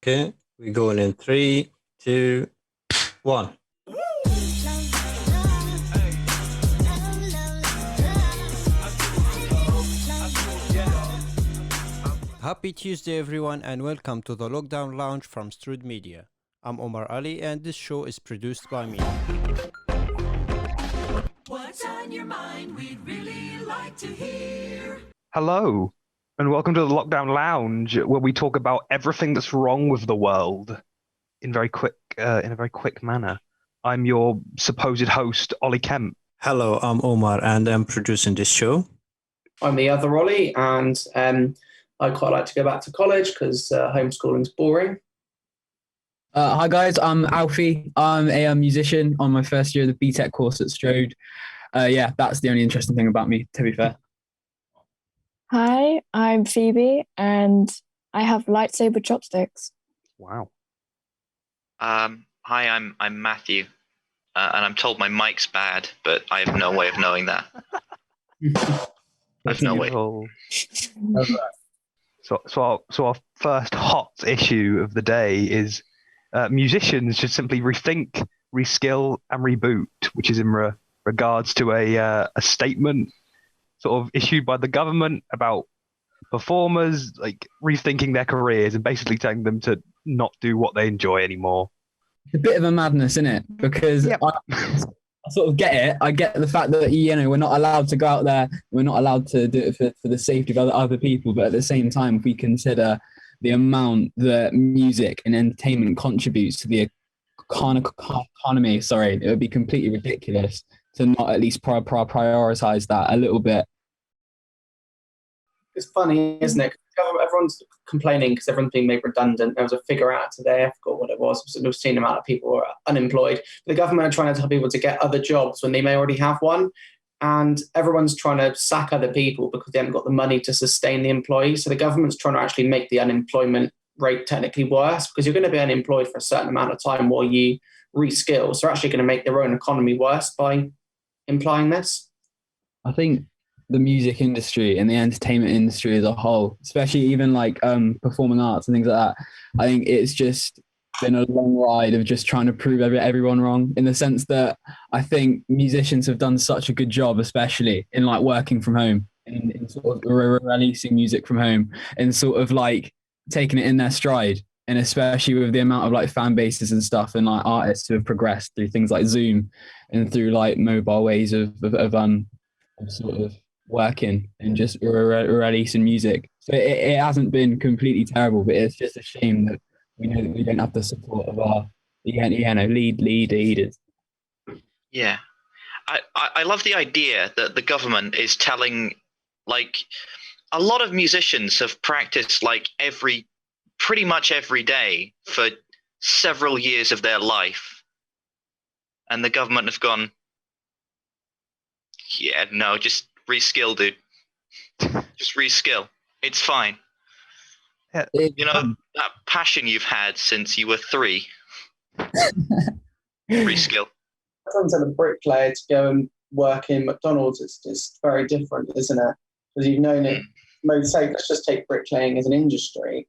Okay, we're going in 3, 2, 1. Happy Tuesday, everyone, and welcome to the Lockdown Lounge from Strood Media. I'm Omar Ali, and this show is produced by me. What's on your mind? We'd really like to hear. Hello, and welcome to the Lockdown Lounge, where we talk about everything that's wrong with the world in a very quick manner. I'm your supposed host, Ollie Kemp. Hello, I'm Omar, and I'm producing this show. I'm the other Ollie, and I quite like to go back to college because homeschooling's boring. Hi guys, I'm Alfie. I'm a musician on my first year of the BTEC course at Strood. That's the only interesting thing about me, to be fair. Hi, I'm Phoebe, and I have lightsaber chopsticks. Wow. Hi, I'm Matthew, and I'm told my mic's bad, but I have no way of knowing that. I have no way. So our first hot issue of the day is musicians should simply rethink, reskill, and reboot, which is in regards to a statement sort of issued by the government about performers like rethinking their careers and basically telling them to not do what they enjoy anymore. It's a bit of a madness, isn't it? Because Yep. I sort of get it. I get the fact that we're not allowed to go out there. We're not allowed to do it for the safety of other people. But at the same time, if we consider the amount that music and entertainment contributes to the economy, it would be completely ridiculous to not at least prioritize that a little bit. It's funny, isn't it? Everyone's complaining because everyone's being made redundant. There was a figure out today, I forgot what it was. We've seen the amount of people who are unemployed. The government are trying to tell people to get other jobs when they may already have one. And everyone's trying to sack other people because they haven't got the money to sustain the employees. So the government's trying to actually make the unemployment rate technically worse because you're going to be unemployed for a certain amount of time while you reskill. So they're actually going to make their own economy worse by implying this. I think the music industry and the entertainment industry as a whole, especially even like performing arts and things like that, I think it's just been a long ride of just trying to prove everyone wrong, in the sense that I think musicians have done such a good job, especially in like working from home and in sort of releasing music from home and sort of like taking it in their stride. And especially with the amount of like fan bases and stuff and like artists who have progressed through things like Zoom and through like mobile ways of sort of working and just releasing music. So it hasn't been completely terrible, but it's just a shame that we know that we don't have the support of our leaders. Yeah, I love the idea that the government is telling, like, a lot of musicians have practiced like pretty much every day for several years of their life, and the government have gone, yeah, no, just reskill, dude. Just reskill. It's fine. Yeah. That passion you've had since you were 3. Reskill. Everyone's a bricklayer to go and work in McDonald's. It's just very different, isn't it? Because you've known it. Let's just take bricklaying as an industry.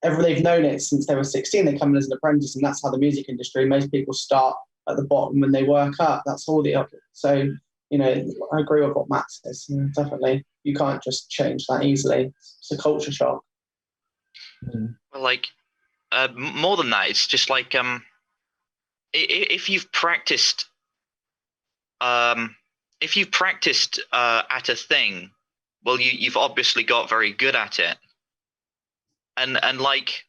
They've known it since they were 16. They come in as an apprentice, and that's how the music industry. Most people start at the bottom when they work up. That's all the other. So, I agree with what Matt says. Definitely, you can't just change that easily. It's a culture shock. Well, like, more than that, it's just like if you've practiced at a thing, well, you've obviously got very good at it, and like.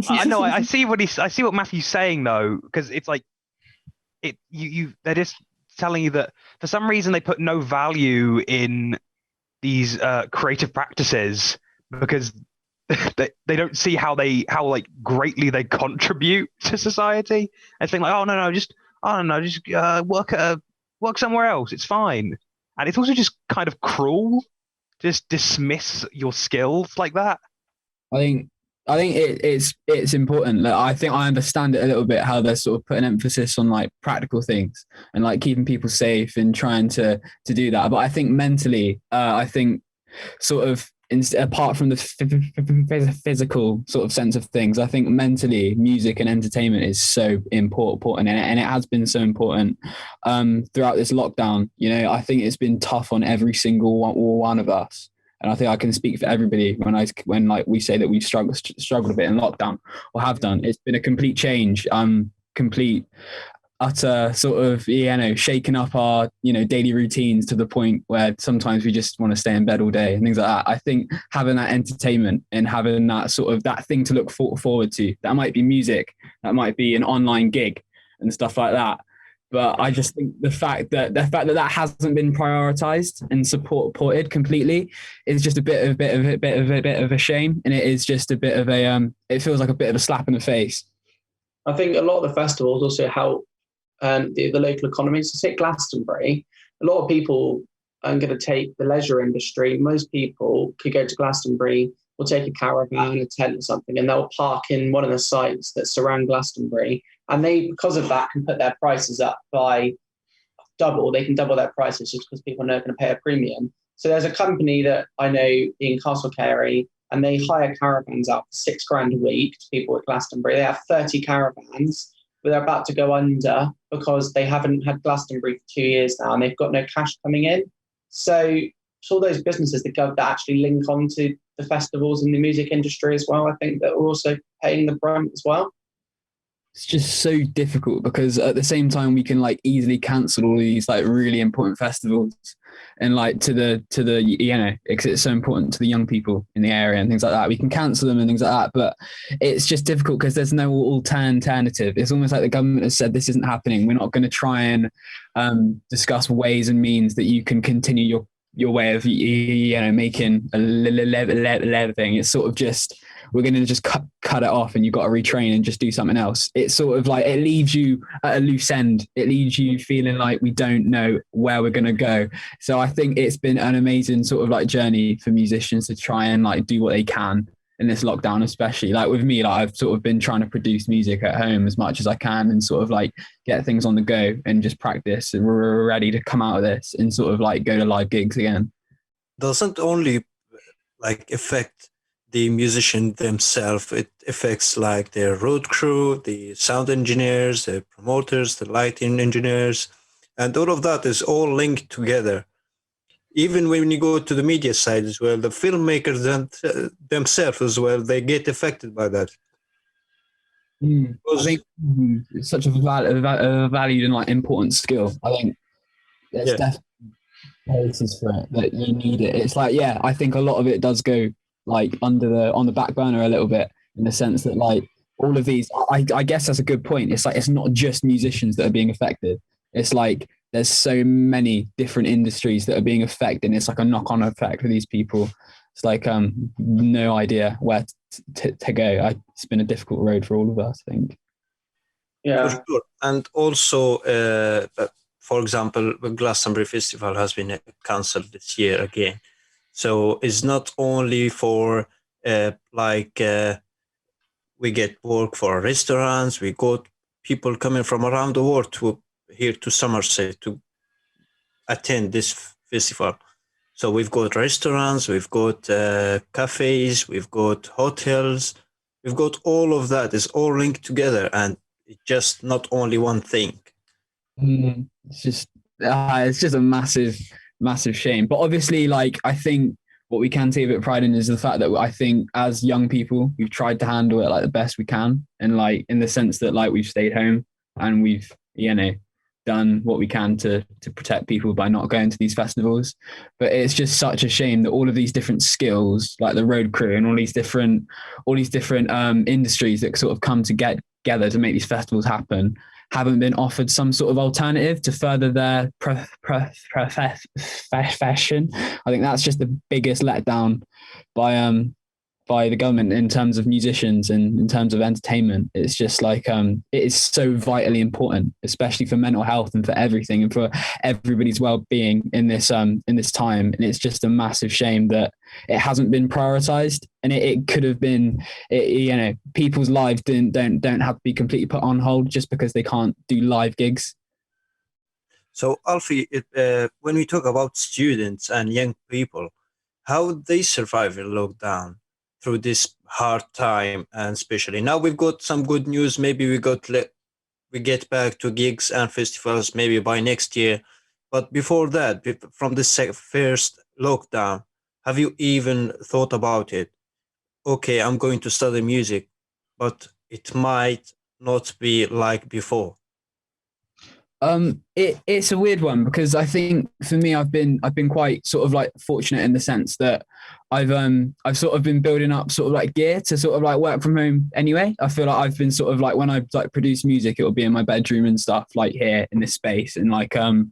I know. I see what Matthew's saying though, because it's like they're just telling you that for some reason they put no value in these creative practices because they don't see how like greatly they contribute to society. And saying like, just work somewhere else. It's fine. And it's also just kind of cruel. Just dismiss your skills like that. I think it's important. Like, I think I understand it a little bit, how they're sort of putting emphasis on like practical things and like keeping people safe and trying to do that. But I think mentally, I think sort of apart from the physical sort of sense of things, I think mentally music and entertainment is so important, and it has been so important throughout this lockdown. You know, I think it's been tough on every single one of us. And I think I can speak for everybody when like we say that we've struggled a bit in lockdown or have done. It's been a complete change, complete utter sort of, you know, shaking up our, you know, daily routines to the point where sometimes we just want to stay in bed all day and things like that. I think having that entertainment and having that sort of that thing to look forward to, that might be music, that might be an online gig and stuff like that. But I just think the fact that hasn't been prioritized and supported completely is just a bit of a shame, and it is just a bit of a it feels like a bit of a slap in the face. I think a lot of the festivals also help the local economies. So say Glastonbury, a lot of people are going to take the leisure industry. Most people could go to Glastonbury or take a caravan, a tent or something, and they'll park in one of the sites that surround Glastonbury. And they, because of that, can put their prices up by double. They can double their prices just because people are not going to pay a premium. So there's a company that I know in Castlecarey, and they hire caravans out for £6,000 a week to people at Glastonbury. They have 30 caravans, but they're about to go under because they haven't had Glastonbury for 2 years now, and they've got no cash coming in. So all those businesses that actually link onto the festivals and the music industry as well, I think that are also paying the brunt as well. It's just so difficult because at the same time we can like easily cancel all these like really important festivals and like to the you know, because it's so important to the young people in the area and things like that. We can cancel them and things like that, but it's just difficult because there's no alternative. It's almost like the government has said this isn't happening. We're not going to try and discuss ways and means that you can continue your way of, you know, making a living. It's sort of just, we're going to just cut it off and you've got to retrain and just do something else. It's sort of like, it leaves you at a loose end. It leaves you feeling like we don't know where we're going to go. So I think it's been an amazing sort of like journey for musicians to try and like do what they can in this lockdown, especially like with me, like I've sort of been trying to produce music at home as much as I can and sort of like get things on the go and just practice, and we're ready to come out of this and sort of like go to live gigs again. Doesn't only like affect the musician themselves, it affects like their road crew, the sound engineers, the promoters, the lighting engineers, and all of that is all linked together. Even when you go to the media side as well, the filmmakers themselves as well, they get affected by that. I think it's such a valued and like important skill. I think there's definitely places for it that you need it. It's like, yeah, I think a lot of it does go like on the back burner a little bit, in the sense that like all of these, I guess that's a good point. It's like, it's not just musicians that are being affected. It's like there's so many different industries that are being affected, and it's like a knock-on effect for these people. It's like no idea where to go. It's been a difficult road for all of us, I think. Yeah. For sure. And also, for example, the Glastonbury Festival has been cancelled this year again. So it's not only for we get work for restaurants, we got people coming from around the world here to Somerset to attend this festival. So we've got restaurants, we've got cafes, we've got hotels, we've got all of that. It's all linked together, and it's just not only one thing. It's just a massive shame. But obviously, like, I think what we can take a bit of pride in is the fact that I think as young people, we've tried to handle it like the best we can, and like in the sense that like we've stayed home and we've, you know, done what we can to protect people by not going to these festivals. But it's just such a shame that all of these different skills, like the road crew and all these different industries that sort of come together to make these festivals happen, haven't been offered some sort of alternative to further their profession. I think that's just the biggest letdown by the government in terms of musicians and in terms of entertainment. It's just like it is so vitally important, especially for mental health and for everything and for everybody's well-being in this time. And it's just a massive shame that it hasn't been prioritized, and it could have been. You know, people's lives don't have to be completely put on hold just because they can't do live gigs. So Alfie, when we talk about students and young people, how they survive in lockdown through this hard time, and especially now we've got some good news. Maybe we get back to gigs and festivals maybe by next year. But before that, from the first lockdown, have you even thought about it? Okay, I'm going to study music, but it might not be like before. It's a weird one because I think for me I've been quite sort of like fortunate in the sense that I've sort of been building up sort of like gear to sort of like work from home anyway. I feel like I've been sort of like when I like produce music, it'll be in my bedroom and stuff like here in this space and like and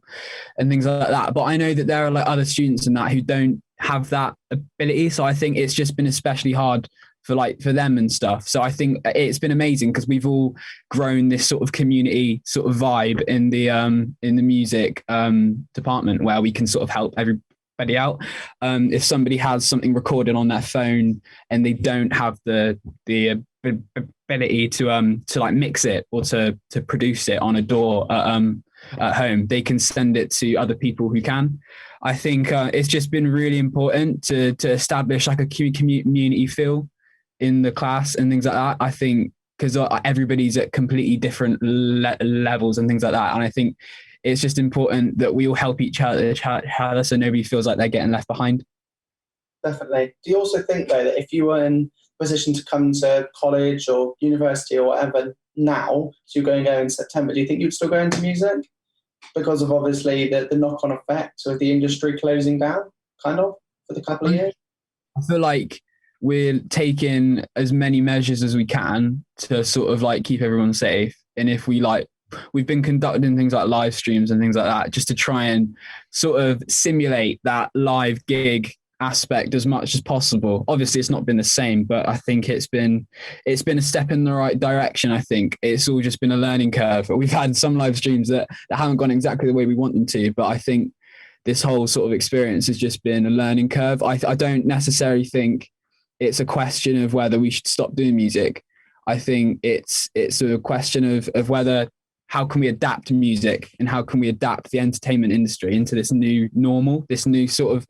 things like that. But I know that there are like other students and that who don't have that ability. So I think it's just been especially hard for them and stuff. So I think it's been amazing because we've all grown this sort of community sort of vibe in the music department where we can sort of help everybody out. If somebody has something recorded on their phone and they don't have the ability to like mix it or to produce it on a DAW at home, they can send it to other people who can. I think it's just been really important to establish like a community feel in the class and things like that. I think because everybody's at completely different levels and things like that. And I think it's just important that we all help each other so nobody feels like they're getting left behind. Definitely. Do you also think, though, that if you were in a position to come to college or university or whatever now, so you're going to go in September, do you think you'd still go into music? Because of obviously the knock-on effect of the industry closing down, kind of, for the couple of years? I feel like we're taking as many measures as we can to sort of like keep everyone safe. And if we've been conducting things like live streams and things like that, just to try and sort of simulate that live gig aspect as much as possible. Obviously it's not been the same, but I think it's been a step in the right direction. I think it's all just been a learning curve. We've had some live streams that haven't gone exactly the way we want them to, but I think this whole sort of experience has just been a learning curve. I don't necessarily think it's a question of whether we should stop doing music. I think it's a question of whether how can we adapt music and how can we adapt the entertainment industry into this new normal, this new sort of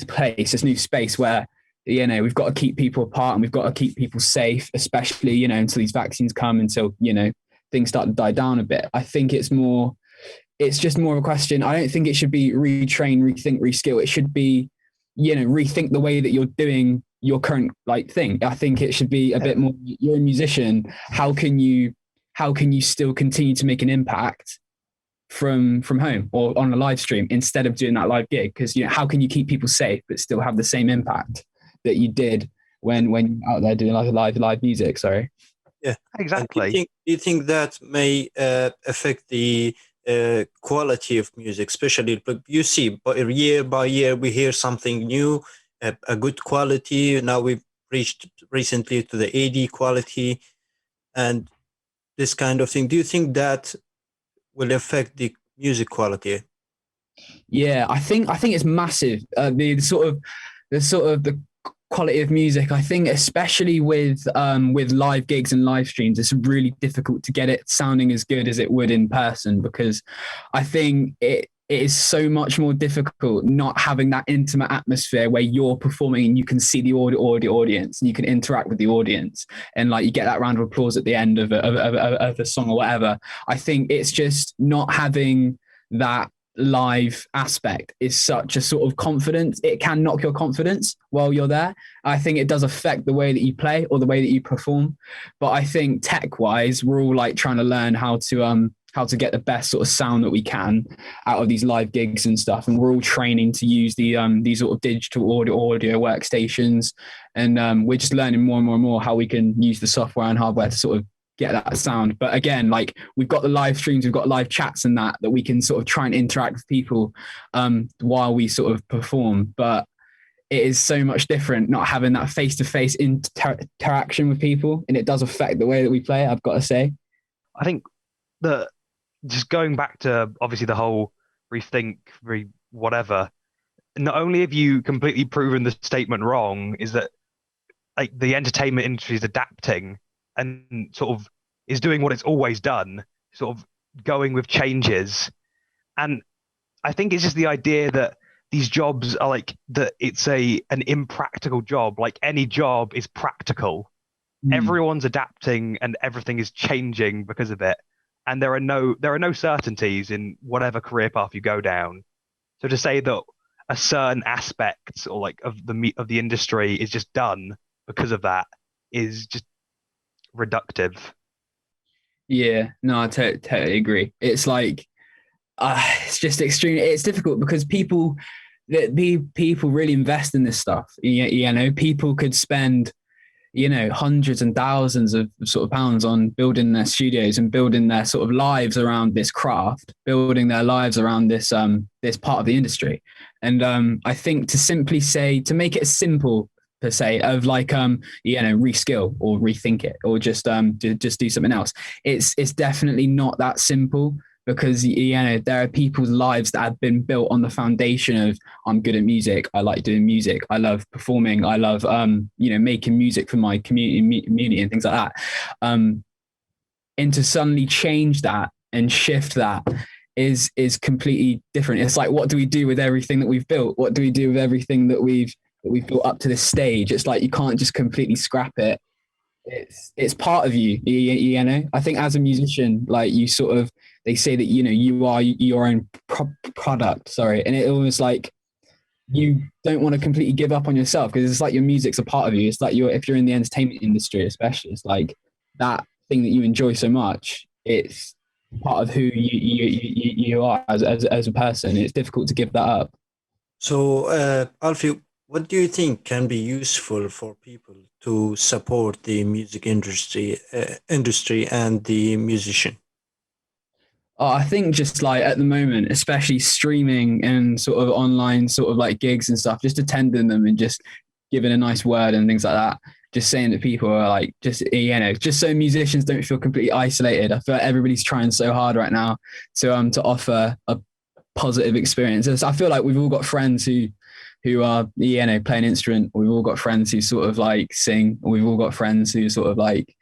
place, this new space where, you know, we've got to keep people apart and we've got to keep people safe, especially, you know, until these vaccines come, until, you know, things start to die down a bit. I think it's just more of a question. I don't think it should be retrain, rethink, reskill. It should be, you know, rethink the way that you're doing your current like thing. I think it should be a bit more, you're a musician. How can you still continue to make an impact from home or on a live stream instead of doing that live gig? Because, you know, how can you keep people safe but still have the same impact that you did when you're out there doing like live music? Sorry. Yeah, Exactly. Do you think that may affect the quality of music, especially? But you see, year by year we hear something new, a good quality. Now we've reached recently to the AD quality and this kind of thing. Do you think that will affect the music quality? Yeah, I think it's massive. The quality of music. I think especially with live gigs and live streams, it's really difficult to get it sounding as good as it would in person, because I think it is so much more difficult not having that intimate atmosphere where you're performing and you can see the audience and you can interact with the audience and like you get that round of applause at the end of a song or whatever. I think it's just not having that live aspect is such a sort of confidence. It can knock your confidence while you're there. I think it does affect the way that you play or the way that you perform. But I think tech wise, we're all like trying to learn how to get the best sort of sound that we can out of these live gigs and stuff. And we're all training to use these sort of digital audio workstations. And we're just learning more and more how we can use the software and hardware to sort of get that sound. But again, like we've got the live streams, we've got live chats and that we can sort of try and interact with people while we sort of perform. But it is so much different not having that face-to-face interaction with people. And it does affect the way that we play, I've got to say. I think that just going back to obviously the whole rethink, whatever, not only have you completely proven the statement wrong, is that like the entertainment industry is adapting and sort of is doing what it's always done, sort of going with changes. And I think it's just the idea that these jobs are like that. It's an impractical job. Like any job is practical. Everyone's adapting and everything is changing because of it. And there are no certainties in whatever career path you go down. So to say that a certain aspect or like of the industry is just done because of that is just reductive. Yeah, no, I totally agree. It's like it's just extreme. It's difficult because people really invest in this stuff. You know, people could spend hundreds and thousands of sort of pounds on building their studios and building their sort of lives around this craft, building their lives around this this part of the industry. And I think to make it simple per se of like reskill or rethink it or just do something else. It's definitely not that simple, because there are people's lives that have been built on the foundation of I'm good at music, I like doing music, I love performing, I love making music for my community and things like that. And to suddenly change that and shift that is completely different. It's like, what do we do with everything that we've built? What do we do with everything that we've built up to this stage? It's like you can't just completely scrap it. It's part of you. I think as a musician, like they say that you are your own product. Sorry, and it almost like you don't want to completely give up on yourself, because it's like your music's a part of you. It's like if you're in the entertainment industry, especially, it's like that thing that you enjoy so much. It's part of who you are as a person. It's difficult to give that up. So, Alfie, what do you think can be useful for people to support the music industry and the musician? I think just like at the moment, especially streaming and sort of online sort of like gigs and stuff, just attending them and just giving a nice word and things like that. Just saying that people are like, just so musicians don't feel completely isolated. I feel like everybody's trying so hard right now to offer a positive experience. I feel like we've all got friends who are playing instrument. We've all got friends who sort of like sing. We've all got friends who sort of like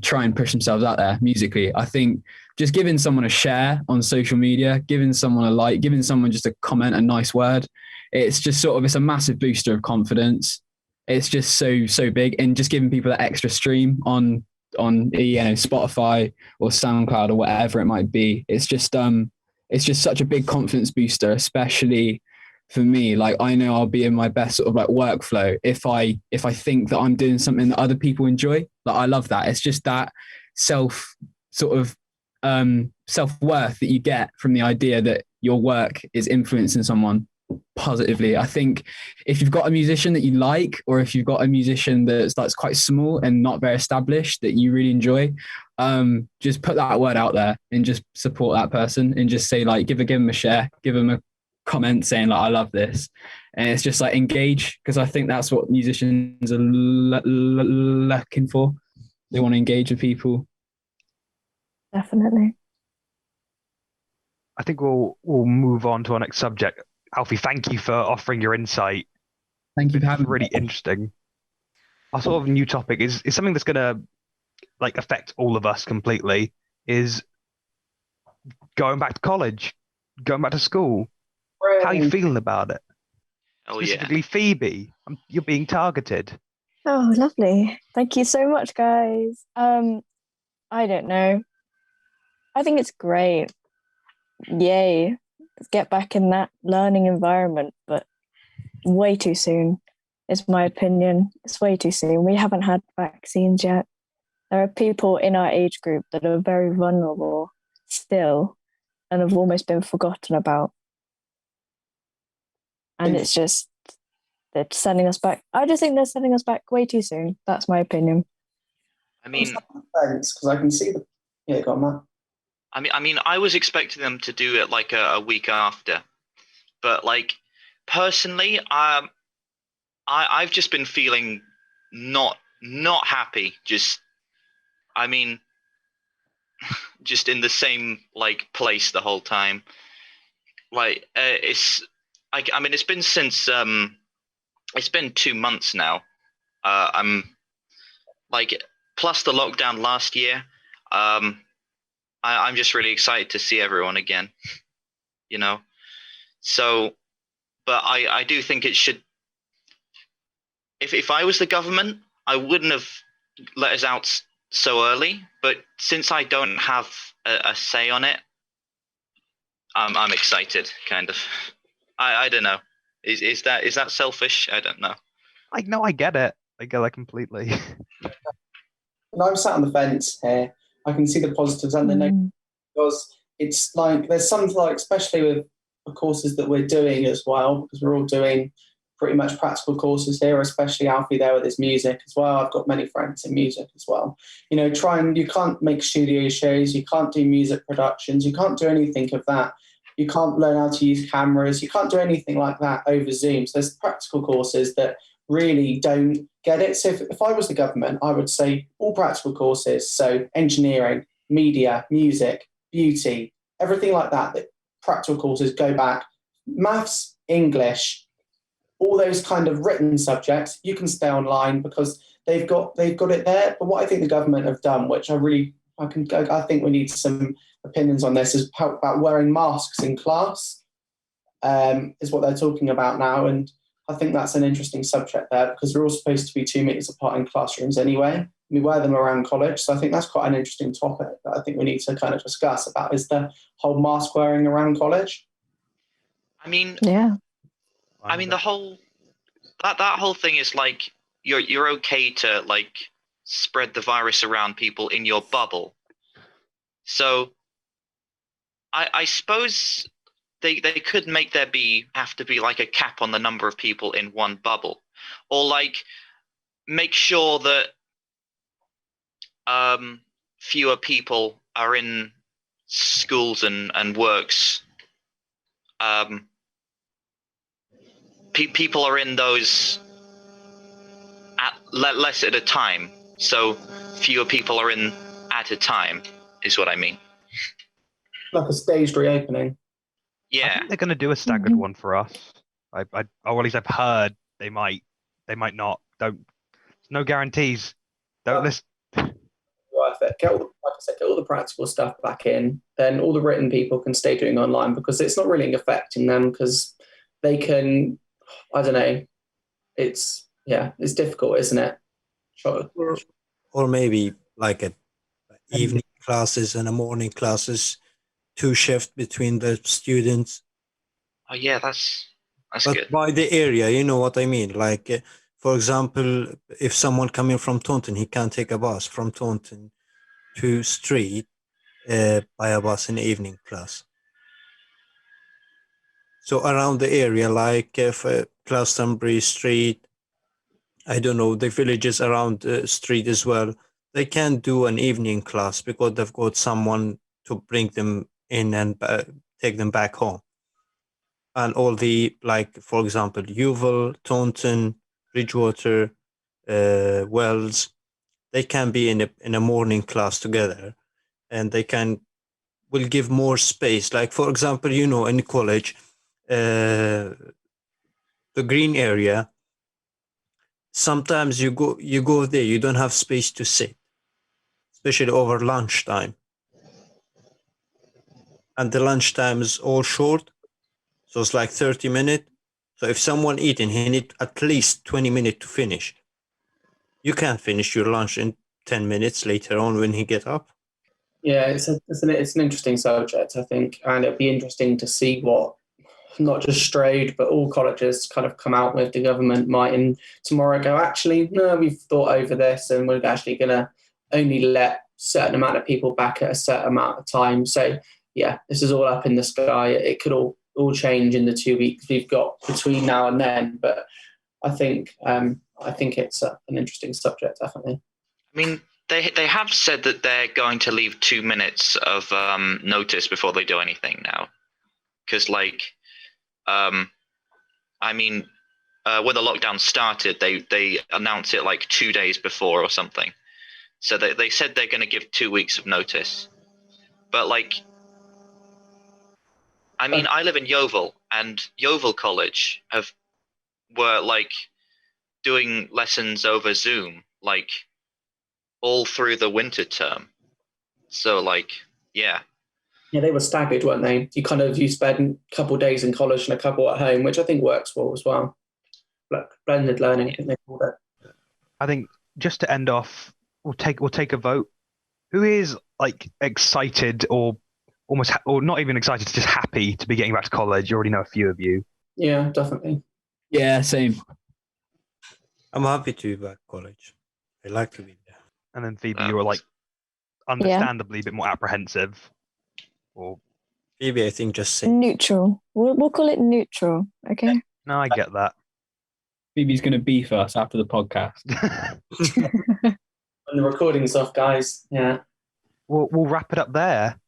try and push themselves out there musically. I think just giving someone a share on social media, giving someone a like, giving someone just a comment, a nice word, it's just sort of, it's a massive booster of confidence. It's just so big. And just giving people that extra stream on Spotify or SoundCloud or whatever it might be, it's just such a big confidence booster, especially for me. Like, I know I'll be in my best sort of like workflow if I think that I'm doing something that other people enjoy. Like, I love that. It's just that self-worth that you get from the idea that your work is influencing someone positively. I think if you've got a musician that you like, or if you've got a musician that's quite small and not very established that you really enjoy, just put that word out there and just support that person and just say, like, give them a share, give them a comment saying like, I love this. And it's just like, engage, because I think that's what musicians are looking for. They want to engage with people. Definitely. I think we'll move on to our next subject. Alfie, thank you for offering your insight. Thank you for having me. Really interesting. Our sort of new topic is something that's going to like affect all of us completely, is going back to college, going back to school. How are you feeling about it? Oh, Specifically, Phoebe, you're being targeted. Oh, lovely. Thank you so much, guys. I don't know. I think it's great. Yay. Let's get back in that learning environment, but way too soon, is my opinion. It's way too soon. We haven't had vaccines yet. There are people in our age group that are very vulnerable still and have almost been forgotten about. And it's just, they're sending us back. I just think they're sending us back way too soon. That's my opinion. I mean, thanks, because I can see the. Yeah, got Matt. I mean, I was expecting them to do it like a week after, but like personally, I've just been feeling not happy. Just in the same like place the whole time. Like it's been since it's been 2 months now. I'm like, plus the lockdown last year. I'm just really excited to see everyone again, So but I do think it should. If I was the government, I wouldn't have let us out so early. But since I don't have a say on it, I'm excited. Kind of. I don't know. Is that selfish? I don't know. No, I get it. I get it completely. And I'm sat on the fence here. I can see the positives and the negatives because it's like there's some like, especially with the courses that we're doing as well, because we're all doing pretty much practical courses here, especially Alfie there with his music as well. I've got many friends in music as well. You know, you can't make studio shows, you can't do music productions, you can't do anything of that. You can't learn how to use cameras, you can't do anything like that over Zoom. So there's practical courses that really don't get it. So if I was the government, I would say all practical courses, so engineering, media, music, beauty, everything like that, that practical courses go back. Maths, English, all those kind of written subjects, you can stay online because they've got it there. But what I think the government have done, which I think we need some opinions on this, is about wearing masks in class, is what they're talking about now. And I think that's an interesting subject there because we're all supposed to be 2 meters apart in classrooms anyway. We wear them around college. So I think that's quite an interesting topic that I think we need to kind of discuss about, is the whole mask wearing around college. I mean, Yeah. I mean the whole that whole thing is like you're okay to like spread the virus around people in your bubble. So I suppose they could make have to be like a cap on the number of people in one bubble, or like make sure that fewer people are in schools and works. People are in those at less at a time, so fewer people are in at a time is what I mean. Like a staged reopening. I Yeah. think they're going to do a staggered one for us. Or at least I've heard they might not. Don't. No guarantees. Don't listen. Worth it. Like I said, get all the practical stuff back in. Then all the written people can stay doing online because it's not really affecting them because they can. I don't know. It's difficult, isn't it? Sure. Or maybe like a evening classes and a morning classes, 2 shift between the students. Oh yeah, that's But good. by the area, you know what I mean? Like, for example, if someone coming from Taunton, he can't take a bus from Taunton to Street by a bus in the evening class. So around the area, like if Glastonbury Street, I don't know, the villages around the street as well, they can't do an evening class because they've got someone to bring them in and take them back home. And all the, like, for example, Yeovil, Taunton, Bridgewater, Wells, they can be in a morning class together, and will give more space. Like, for example, you know, in college, the green area, sometimes you go there, you don't have space to sit, especially over lunchtime. And the lunchtime is all short, so it's like 30 minutes. So if someone eating, he need at least 20 minutes to finish. You can't finish your lunch in 10 minutes later on when he get up. Yeah, it's an interesting subject, I think, and it'd be interesting to see what not just Strode but all colleges kind of come out with. The government might in tomorrow go, actually, no, we've thought over this and we're actually going to only let a certain amount of people back at a certain amount of time. So yeah, this is all up in the sky. It could all change in the 2 weeks we've got between now and then. But I think it's an interesting subject, definitely. I mean, they have said that they're going to leave 2 minutes of notice before they do anything now, because like, I mean, when the lockdown started, they announced it like 2 days before or something. So they said they're going to give 2 weeks of notice, but like, I mean, I live in Yeovil, and Yeovil College were like doing lessons over Zoom, like all through the winter term. So like, yeah, Yeah, they were staggered, weren't they? You spend a couple of days in college and a couple at home, which I think works well as well. Blended learning, I think they called it. I think just to end off, we'll take a vote. Who is like excited or almost or not even excited, just happy to be getting back to college? You already know a few of you. Yeah, definitely. Yeah, same. I'm happy to be back at college. I like to be there. And then Phoebe, you were like understandably a bit more apprehensive. Or Phoebe, I think just say Neutral. We'll call it neutral. Okay. no, I get that. Phoebe's going to beef us after the podcast. And the recording stuff, guys. Yeah. We'll wrap it up there.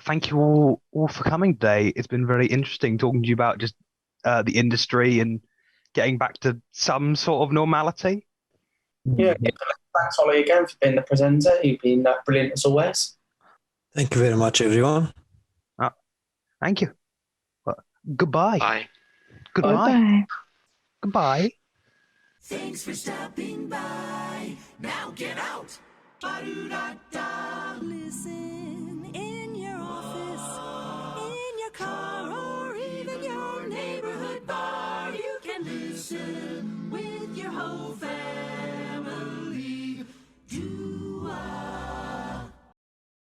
Thank you all for coming today. It's been very interesting talking to you about just the industry and getting back to some sort of normality. Yeah. Thanks, Ollie, again for being the presenter. You've been brilliant as always. thank you very much, everyone. Thank you. Goodbye. Bye. Goodbye. Bye. Goodbye. Thanks for stopping by. Now get out. Ba-do-da-da. Listen.